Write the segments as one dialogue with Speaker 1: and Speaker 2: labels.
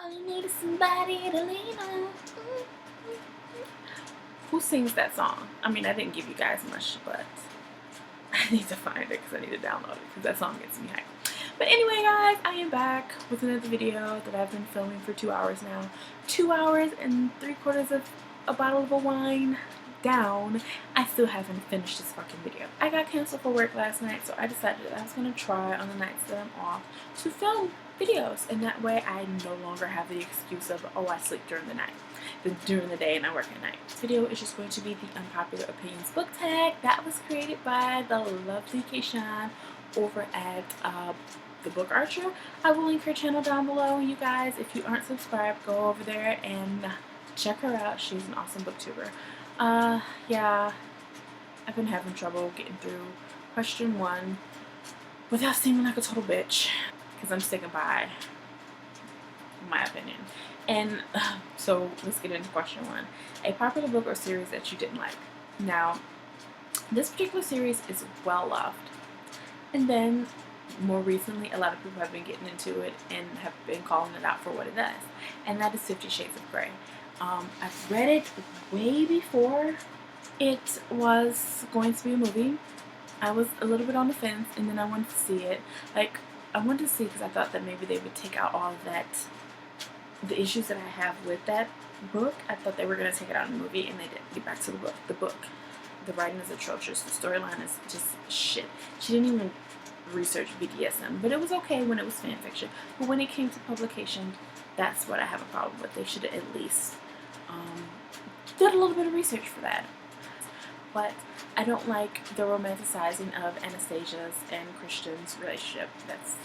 Speaker 1: All you need is somebody to lean on. Who sings that song? I mean, I didn't give you guys much, but I need to find it because I need to download it because that song gets me hyped. But anyway, guys, I am back with another video that I've been filming for 2 hours now. 2 hours and 3/4 of a bottle of a wine down. I still haven't finished this fucking video. I got canceled for work last night, so I decided that I was going to try on the nights that I'm off to film videos, and that way I no longer have the excuse of, oh, I sleep during the night, during the day, and I work at night. This video is just going to be the Unpopular Opinions book tag that was created by the lovely Keishan over at the Book Archer. I will link her channel down below, you guys. If you aren't subscribed, go over there and check her out. She's an awesome booktuber. Yeah, I've been having trouble getting through question 1 without seeming like a total bitch, because I'm sticking by my opinion. And so let's get into question 1. A popular book or series that you didn't like. Now, this particular series is well loved, and then more recently a lot of people have been getting into it and have been calling it out for what it does, and that is 50 Shades of Grey. I've read it way before it was going to be a movie. I was a little bit on the fence, and then I wanted to see it. Like, I wanted to see because I thought that maybe they would take out all of that, the issues that I have with that book. I thought they were going to take it out in the movie, and they didn't. Get back to the book. The writing is atrocious. The storyline is just shit. She didn't even research BDSM, but it was okay when it was fan fiction. But when it came to publication, that's what I have a problem with. They should have at least did a little bit of research for that. But I don't like the romanticizing of Anastasia's and Christian's relationship. That's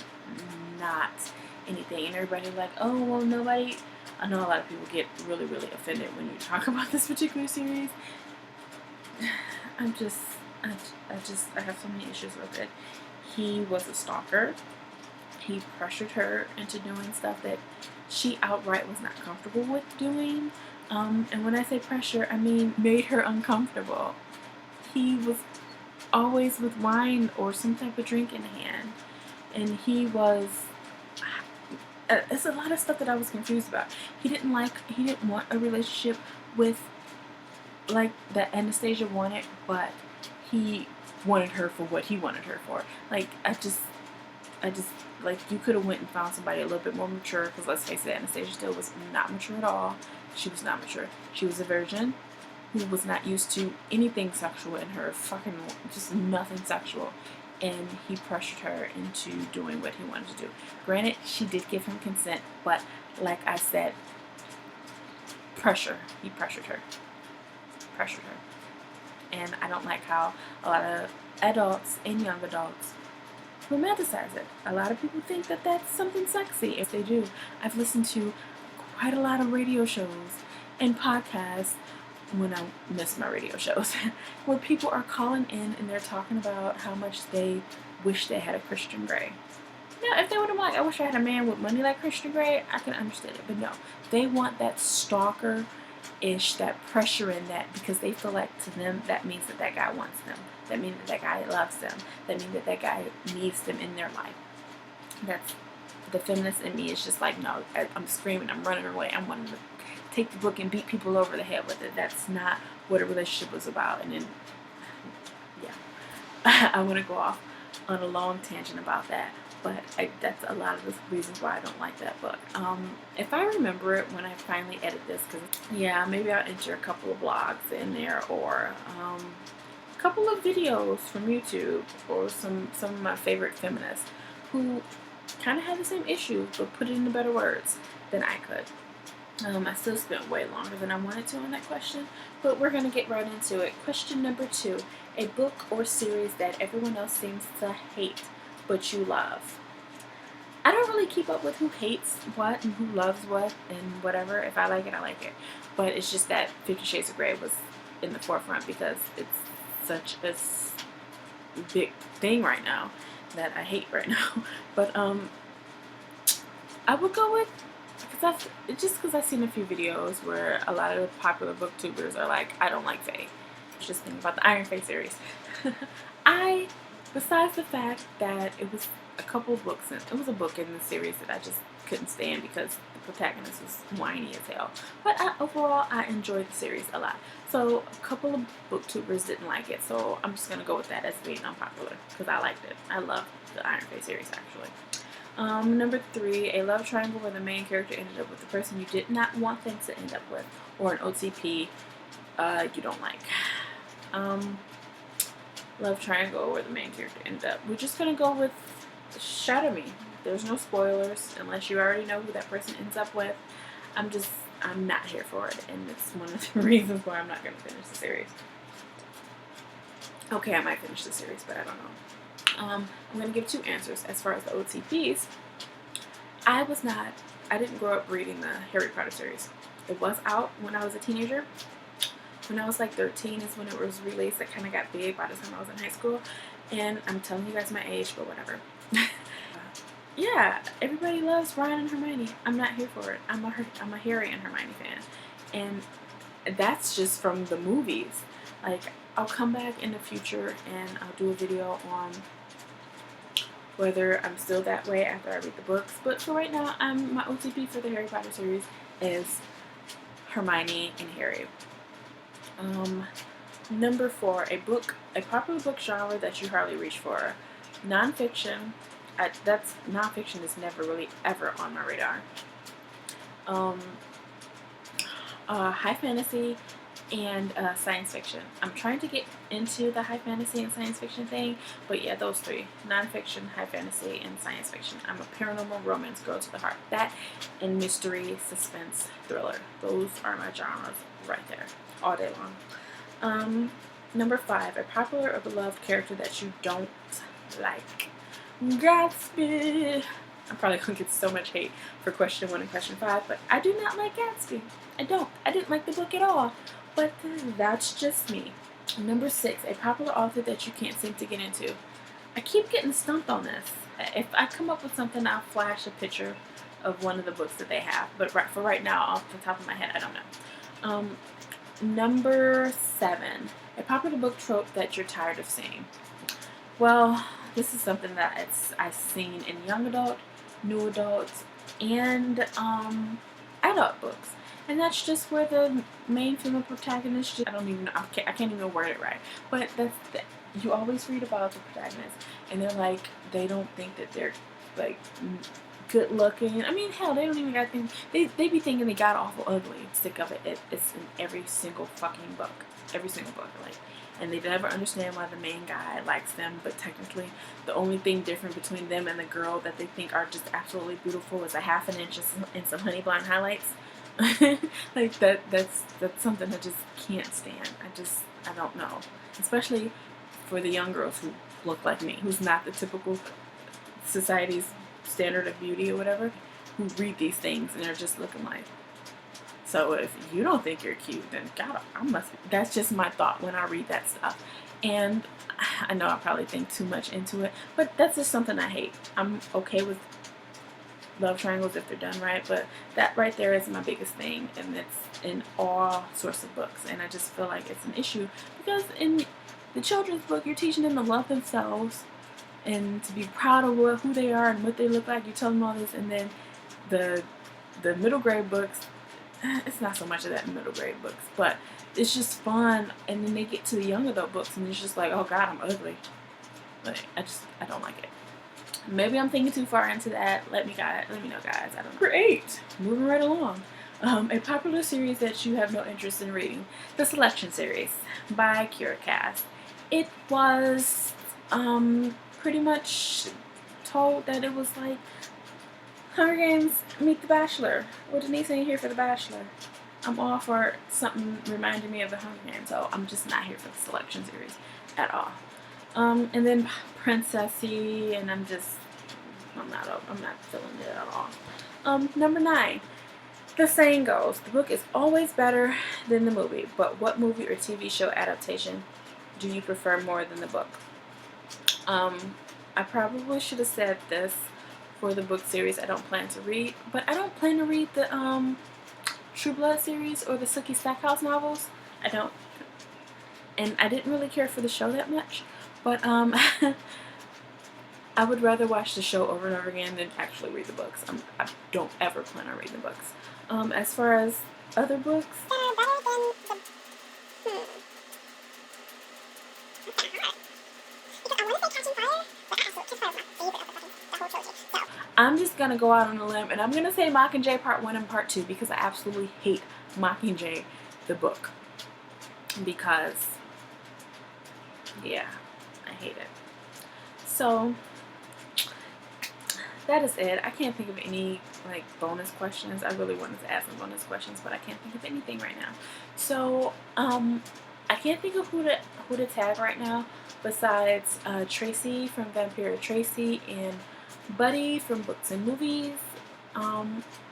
Speaker 1: not anything. And everybody's like, oh, well, nobody... I know a lot of people get really, really offended when you talk about this particular series. I have so many issues with it. He was a stalker. He pressured her into doing stuff that she outright was not comfortable with doing. And when I say pressure, I mean made her uncomfortable. He was always with wine or some type of drink in hand. And he was... it's a lot of stuff that I was confused about. He didn't want a relationship with, like, that Anastasia wanted, but he wanted her for what he wanted her for. Like, I just, like, you could have went and found somebody a little bit more mature, because let's face it, Anastasia still was not mature at all. She was not mature. She was a virgin who was not used to anything sexual in her, fucking just nothing sexual. And he pressured her into doing what he wanted to do. Granted, she did give him consent, but like I said, pressure. He pressured her. And I don't like how a lot of adults and young adults romanticize it. A lot of people think that that's something sexy. If they do, I've listened to quite a lot of radio shows and podcasts, when I miss my radio shows, where people are calling in and they're talking about how much they wish they had a Christian Grey. Now, if they would have like, I wish I had a man with money like Christian Grey, I can understand it. But no, they want that stalker-ish, that pressure in that, because they feel like to them that means that that guy wants them. That means that that guy loves them. That means that that guy needs them in their life. That's the feminist in me is just like, no, I'm screaming, I'm running away, I'm wanting to take the book and beat people over the head with it. That's not what a relationship was about. And then, yeah, I want to go off on a long tangent about that, but that's a lot of the reasons why I don't like that book. If I remember it when I finally edit this, because, yeah, maybe I'll enter a couple of blogs in there, or a couple of videos from YouTube, or some of my favorite feminists who kind of had the same issue, but put it into better words than I could. I still spent way longer than I wanted to on that question, but we're going to get right into it. Question number 2. A book or series that everyone else seems to hate, but you love. I don't really keep up with who hates what and who loves what and whatever. If I like it, I like it. But it's just that 50 Shades of Grey was in the forefront because it's such a big thing right now that I hate right now. But I would go with, because I've seen a few videos where a lot of popular booktubers are like, I don't like Fae. Just think about the Iron Fae series. Besides the fact that it was a couple of books, and it was a book in the series that I just couldn't stand because the protagonist was whiny as hell. But overall, I enjoyed the series a lot. So a couple of booktubers didn't like it, so I'm just gonna go with that as being unpopular because I liked it. I loved the Iron Fey series actually. Number 3, a love triangle where the main character ended up with the person you did not want them to end up with, or an OTP you don't like. Love triangle where the main character ended up. We're just gonna go with Shatter Me. There's no spoilers unless you already know who that person ends up with. I'm not here for it, and it's one of the reasons why I'm not gonna finish the series. Okay, I might finish the series, but I don't know. I'm going to give 2 answers. As far as the OTPs, I didn't grow up reading the Harry Potter series. It was out when I was a teenager. When I was like 13 is when it was released. It kind of got big by the time I was in high school. And I'm telling you guys my age, but whatever. Yeah, everybody loves Ron and Hermione. I'm not here for it. I'm a Harry and Hermione fan. And that's just from the movies. Like, I'll come back in the future and I'll do a video on whether I'm still that way after I read the books. But for right now, my OTP for the Harry Potter series is Hermione and Harry. Number 4, a popular book genre that you hardly reach for. Nonfiction. Nonfiction is never really ever on my radar. High fantasy and science fiction. I'm trying to get into the high fantasy and science fiction thing, but yeah, those 3. Nonfiction, high fantasy, and science fiction. I'm a paranormal romance girl to the heart. That and mystery, suspense, thriller. Those are my genres right there, all day long. Number 5, a popular or beloved character that you don't like. Gatsby. I'm probably going to get so much hate for question 1 and question 5, but I do not like Gatsby. I didn't like the book at all. But that's just me. Number 6, a popular author that you can't seem to get into. I keep getting stumped on this. If I come up with something, I'll flash a picture of one of the books that they have. But for right now, off the top of my head, I don't know. Number 7, a popular book trope that you're tired of seeing. Well, this is something that I've seen in young adult, new adult, and adult books. And that's just where the main female protagonist, I can't even word it right. But you always read about the protagonist, and they're like, they don't think that they're like good looking. I mean, hell, they don't even got things. They be thinking they got awful ugly. Sick of it. It's in every single fucking book. Every single book, like. And they never understand why the main guy likes them, but technically the only thing different between them and the girl that they think are just absolutely beautiful is a half an inch and some honey blonde highlights. Like that's something I just can't stand. I don't know. Especially for the young girls who look like me, who's not the typical society's standard of beauty or whatever, who read these things and are just looking like. So if you don't think you're cute, then God, that's just my thought when I read that stuff. And I know I probably think too much into it, but that's just something I hate. I'm okay with love triangles if they're done right, but that right there is my biggest thing, and it's in all sorts of books. And I just feel like it's an issue because in the children's book, you're teaching them to love themselves and to be proud of who they are and what they look like. You tell them all this, and then the middle grade books, it's not so much of that in middle grade books, but it's just fun. And then they get to the young adult books, and it's just like, oh God, I'm ugly. Like, I don't like it. Maybe I'm thinking too far into that. Let me know, guys. I don't know. Number 8, moving right along. A popular series that you have no interest in reading. The Selection series by Curacast. It was pretty much told that it was like Hunger Games meet The Bachelor. Well, Denise ain't here for The Bachelor. I'm all for something reminding me of the Hunger Games, so I'm just not here for the Selection series at all. And then Princessy, and I'm not feeling it at all. Number 9, the saying goes, the book is always better than the movie, but what movie or TV show adaptation do you prefer more than the book? I probably should have said this for the book series I don't plan to read, but I don't plan to read the True Blood series or the Sookie Stackhouse novels. I don't. And I didn't really care for the show that much, but I I would rather watch the show over and over again than actually read the books. I don't ever plan on reading the books. As far as other books, I'm just gonna go out on a limb and I'm gonna say Mockingjay Part 1 and Part 2 because I absolutely hate Mockingjay the book. Because, yeah, I hate it. So that is it. I can't think of any like bonus questions. I really wanted to ask some bonus questions, but I can't think of anything right now. So I can't think of who to tag right now besides Tracy from Vampire Tracy and Buddy from Books and Movies.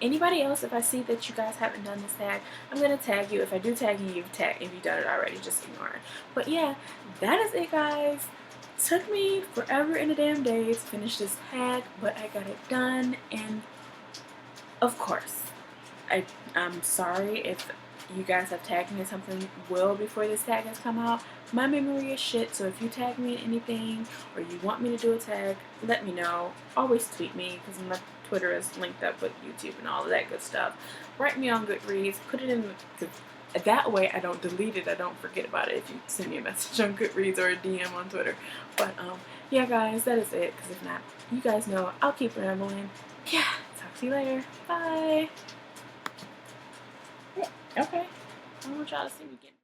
Speaker 1: Anybody else, if I see that you guys haven't done this tag, I'm gonna tag you. If I do tag you, you've tagged. If you've done it already, just ignore it. But yeah, that is it, guys. Took me forever and a damn day to finish this tag, but I got it done. And of course, I'm sorry if you guys have tagged me in something well before this tag has come out. My memory is shit, so if you tag me in anything or you want me to do a tag, let me know. Always tweet me because my Twitter is linked up with YouTube and all of that good stuff. Write me on Goodreads, put it in that way I don't delete it, I don't forget about it if you send me a message on Goodreads or a DM on Twitter. But yeah guys, that is it, because if not, you guys know I'll keep rambling. Yeah, talk to you later. Bye. Okay. I don't want y'all to see me get